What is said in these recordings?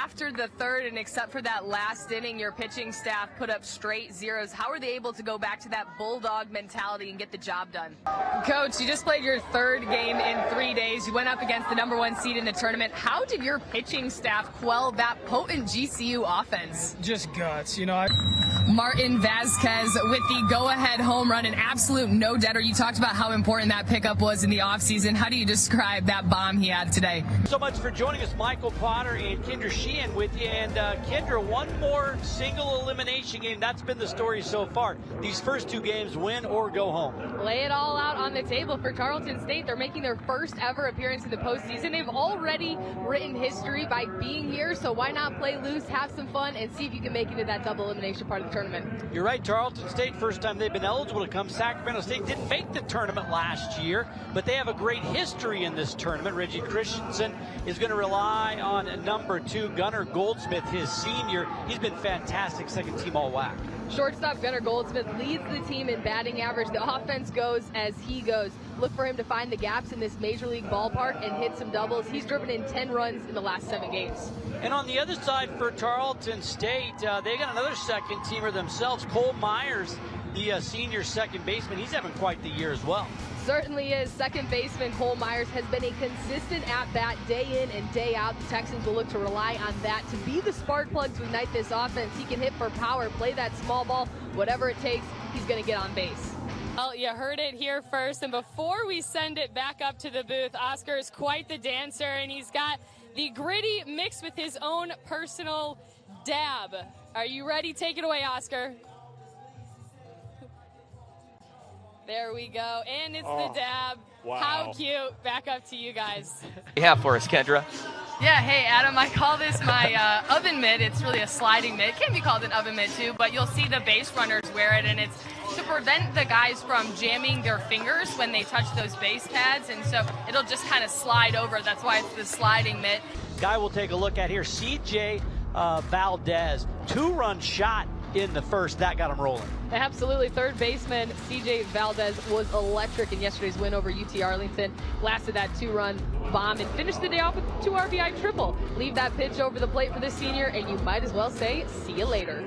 after the third, and except for that last inning, your pitching staff put up straight zeros. How are they able to go back to that bulldog mentality and get the job done? Coach, you just played your third game in 3 days. You went up against the #1 seed in the tournament. How did your pitching staff quell that potent GCU offense? Just guts, Martin Vasquez with the go-ahead home run, an absolute no-deader. You talked about how important that pickup was in the offseason. How do you describe that bomb he had today? So much for joining us, Michael Potter and Kendra Sheehan with you. And Kendra, one more single elimination game. That's been the story so far. These first 2 games, win or go home. Lay it all out on the table for Tarleton State. They're making their first ever appearance in the postseason. They've already written history by being here, so why not play loose, have some fun, and see if you can make it to that double elimination part of the tournament. You're right, Tarleton State, first time they've been eligible to come. Sacramento State didn't make the tournament last year, but they have a great history in this tournament. Reggie Christensen is going to rely on number 2, Gunnar Goldsmith, his senior. He's been fantastic, second team all-WAC. Shortstop Gunnar Goldsmith leads the team in batting average. The offense goes as he goes. Look for him to find the gaps in this major league ballpark and hit some doubles. He's driven in 10 runs in the last 7 games. And on the other side for Tarleton State, they got another second teamer themselves, Cole Myers, the senior second baseman. He's having quite the year as well. Certainly is. Second baseman Cole Myers has been a consistent at-bat day in and day out. The Texans will look to rely on that to be the spark plug to ignite this offense. He can hit for power, play that small ball, whatever it takes, he's going to get on base. Well, you heard it here first, and before we send it back up to the booth, Oscar is quite the dancer, and he's got the gritty mixed with his own personal dab. Are you ready? Take it away, Oscar. There we go, and it's the dab. Wow. How cute. Back up to you guys. You have for us, Kendra? Yeah, hey, Adam, I call this my oven mitt. It's really a sliding mitt. It can be called an oven mitt, too, but you'll see the base runners wear it, and it's to prevent the guys from jamming their fingers when they touch those base pads, and so it'll just kind of slide over. That's why it's the sliding mitt. Guy we'll take a look at here, C.J. Valdez, 2-run shot in the first. That got him rolling. Absolutely. Third baseman C.J. Valdez was electric in yesterday's win over UT Arlington. Blasted that 2-run bomb and finished the day off with 2 RBI triple. Leave that pitch over the plate for the senior, and you might as well say, see you later.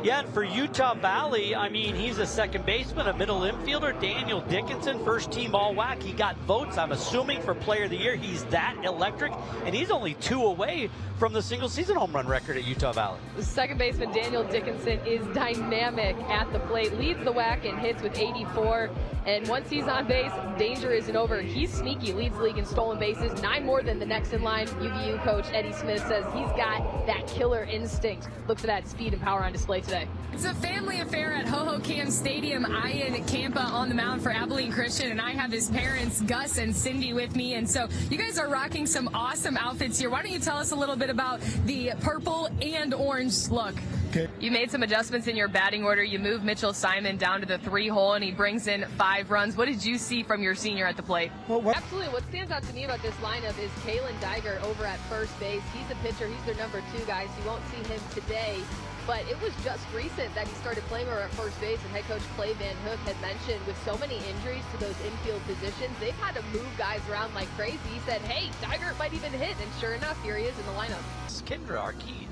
Yeah, and for Utah Valley, I mean, he's a second baseman, a middle infielder. Daniel Dickinson, first team all-WAC. He got votes, I'm assuming, for player of the year. He's that electric, and he's only 2 away from the single-season home run record at Utah Valley. The second baseman Daniel Dickinson is dynamic at the plate, leads the WAC in hits with 84, and once he's on base, danger isn't over. He's sneaky, leads the league in stolen bases, 9 more than the next in line. UVU coach Eddie Smith says he's got that killer instinct. Look for that speed and power on display today. It's a family affair at Hohokam Stadium. Ian Campa on the mound for Abilene Christian, and I have his parents, Gus and Cindy, with me. And so you guys are rocking some awesome outfits here. Why don't you tell us a little bit about the purple and orange look? Okay. You made some adjustments in your batting order. You moved Mitchell Simon down to the 3-hole, and he brings in 5 runs. What did you see from your senior at the plate? Absolutely. What stands out to me about this lineup is Kalen Diger over at first base. He's a pitcher. He's their number 2 guy, so you won't see him today. But it was just recent that he started playing over at first base, and head coach Clay Van Hook had mentioned with so many injuries to those infield positions, they've had to move guys around like crazy. He said, hey, Diger might even hit, and sure enough, here he is in the lineup. Kendra, our keys.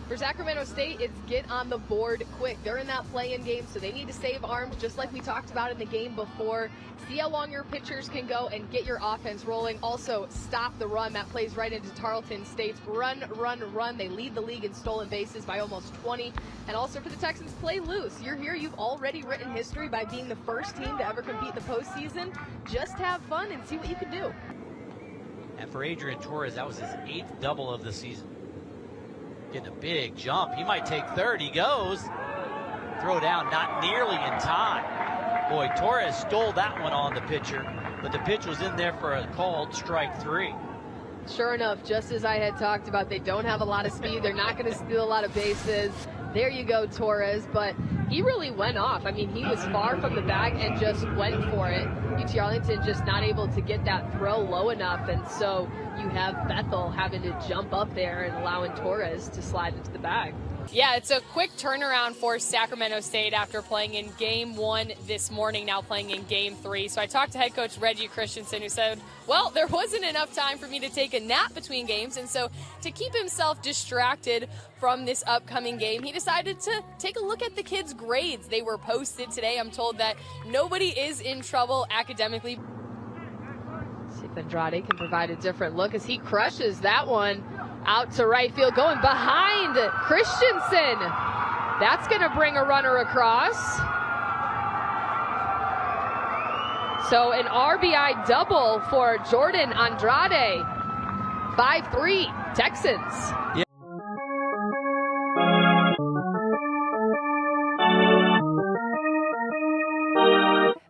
For Sacramento State, it's get on the board quick. They're in that play-in game, so they need to save arms, just like we talked about in the game before. See how long your pitchers can go and get your offense rolling. Also, stop the run. That plays right into Tarleton State's run, run, run. They lead the league in stolen bases by almost 20. And also for the Texans, play loose. You're here. You've already written history by being the first team to ever compete in the postseason. Just have fun and see what you can do. And for Adrian Torres, that was his 8th double of the season. Getting a big jump. He might take third. He goes. Throw down, not nearly in time. Boy, Torres stole that one on the pitcher, but the pitch was in there for a called strike 3. Sure enough, just as I had talked about, they don't have a lot of speed. They're not going to steal a lot of bases. There you go, Torres. But he really went off. I mean, he was far from the bag and just went for it. UT Arlington just not able to get that throw low enough, and so you have Bethel having to jump up there and allowing Torres to slide into the bag. Yeah, it's a quick turnaround for Sacramento State after playing in Game 1 this morning, now playing in Game 3. So I talked to head coach Reggie Christensen, who said, well, there wasn't enough time for me to take a nap between games, and so to keep himself distracted from this upcoming game, he decided to take a look at the kids' grades. They were posted today. I'm told that nobody is in trouble academically. See if Andrade can provide a different look as he crushes that one out to right field, going behind Christensen. That's going to bring a runner across. So an RBI double for Jordan Andrade. 5-3 Texans. Yeah.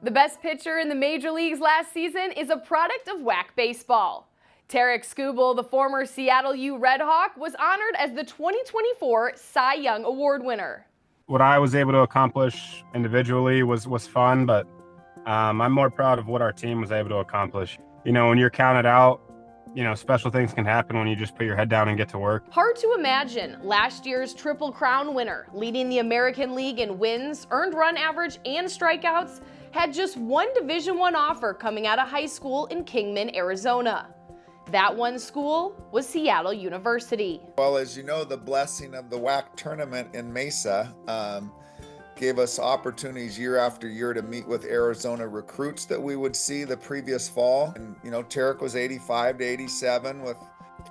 The best pitcher in the major leagues last season is a product of WAC baseball. Tarek Skubal, the former Seattle U Red Hawk, was honored as the 2024 Cy Young Award winner. What I was able to accomplish individually was fun, but I'm more proud of what our team was able to accomplish. You know, when you're counted out, you know, special things can happen when you just put your head down and get to work. Hard to imagine last year's Triple Crown winner, leading the American League in wins, earned run average, and strikeouts, had just one Division I offer coming out of high school in Kingman, Arizona. That one school was Seattle University. Well, as you know, the blessing of the WAC tournament in Mesa gave us opportunities year after year to meet with Arizona recruits that we would see the previous fall. And, you know, Tarek was 85 to 87 with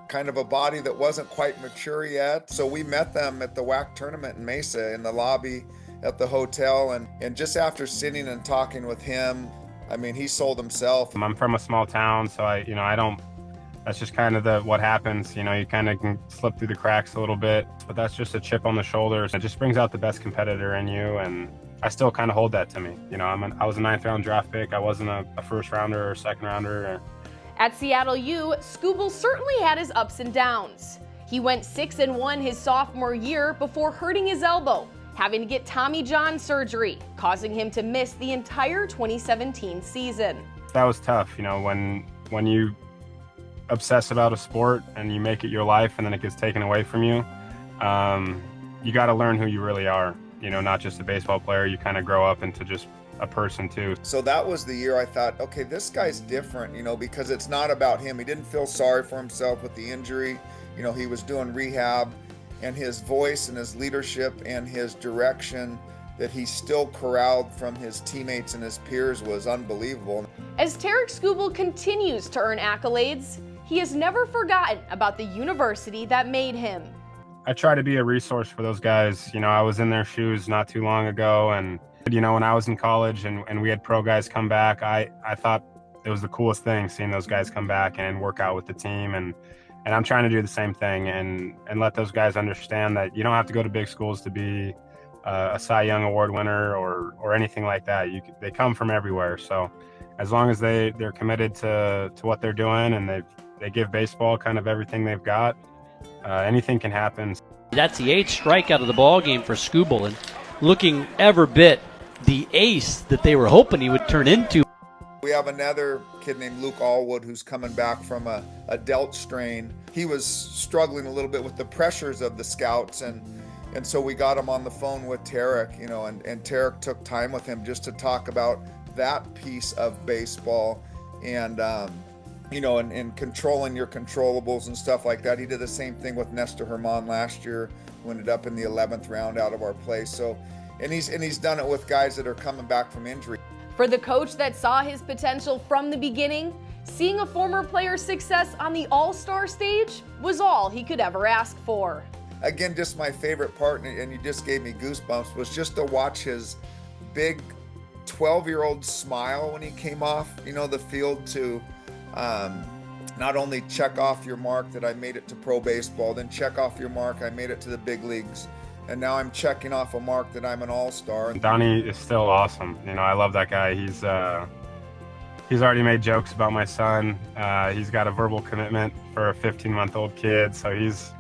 kind of a body that wasn't quite mature yet. So we met them at the WAC tournament in Mesa in the lobby at the hotel. And just after sitting and talking with him, I mean, he sold himself. I'm from a small town, so that's just kind of what happens. You know, you kind of can slip through the cracks a little bit, but that's just a chip on the shoulders. It just brings out the best competitor in you, and I still kind of hold that to me. You know, I was a 9th round draft pick. I wasn't a first rounder or second rounder. At Seattle U, Skubal certainly had his ups and downs. He went 6-1 his sophomore year before hurting his elbow, having to get Tommy John surgery, causing him to miss the entire 2017 season. That was tough, you know, when you obsess about a sport and you make it your life and then it gets taken away from you, you got to learn who you really are, you know, not just a baseball player. You kind of grow up into just a person too. So that was the year I thought, okay, this guy's different, you know, because it's not about him. He didn't feel sorry for himself with the injury. You know, he was doing rehab, and his voice and his leadership and his direction that he still corralled from his teammates and his peers was unbelievable. As Tarek Skubal continues to earn accolades, he has never forgotten about the university that made him. I try to be a resource for those guys. You know, I was in their shoes not too long ago, and, you know, when I was in college and we had pro guys come back, I thought it was the coolest thing seeing those guys come back and work out with the team. And I'm trying to do the same thing and let those guys understand that you don't have to go to big schools to be a Cy Young Award winner or anything like that. They come from everywhere. So as long as they're committed to what they're doing and they give baseball kind of everything they've got, anything can happen. That's the 8th strikeout of the ball game for Skubal, and looking ever bit the ace that they were hoping he would turn into. We have another kid named Luke Allwood who's coming back from a delt strain. He was struggling a little bit with the pressures of the scouts, and so we got him on the phone with Tarek, you know, and Tarek took time with him just to talk about that piece of baseball and you know, and controlling your controllables and stuff like that. He did the same thing with Nestor Herman last year, who ended up in the 11th round out of our place. So, and he's done it with guys that are coming back from injury. For the coach that saw his potential from the beginning, seeing a former player's success on the All-Star stage was all he could ever ask for. Again, just my favorite part, and you just gave me goosebumps, was just to watch his big 12-year-old smile when he came off, you know, the field to not only check off your mark that I made it to pro baseball, then check off your mark, I made it to the big leagues. And now I'm checking off a mark that I'm an all-star. Donnie is still awesome. You know, I love that guy. He's already made jokes about my son. He's got a verbal commitment for a 15-month-old kid. So he's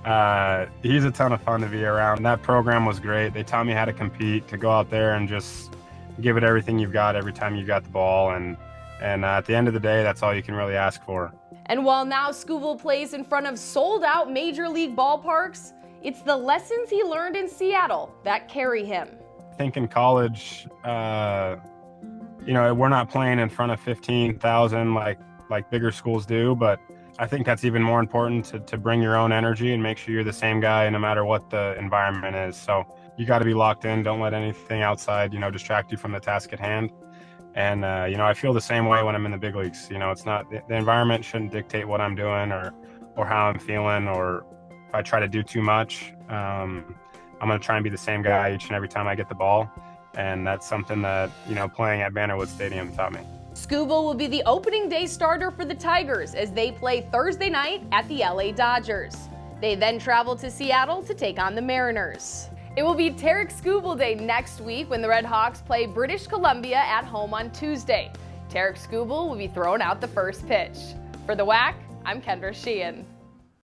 a ton of fun to be around. That program was great. They taught me how to compete, to go out there and just give it everything you've got every time you got the ball. And at the end of the day, that's all you can really ask for. And while now Skubal plays in front of sold-out major league ballparks, It's the lessons he learned in Seattle that carry him. I think in college, we're not playing in front of 15,000 like bigger schools do, but I think that's even more important to bring your own energy and make sure you're the same guy no matter what the environment is. So you got to be locked in. Don't let anything outside, distract you from the task at hand. And, I feel the same way when I'm in the big leagues. It's not, the environment shouldn't dictate what I'm doing or how I'm feeling, or if I try to do too much, I'm going to try and be the same guy each and every time I get the ball. And that's something that, playing at Bannerwood Stadium taught me. Skubal will be the opening day starter for the Tigers as they play Thursday night at the LA Dodgers. They then travel to Seattle to take on the Mariners. It will be Tarik Skubal Day next week when the Red Hawks play British Columbia at home on Tuesday. Tarik Skubal will be throwing out the first pitch. For the WAC, I'm Kendra Sheehan.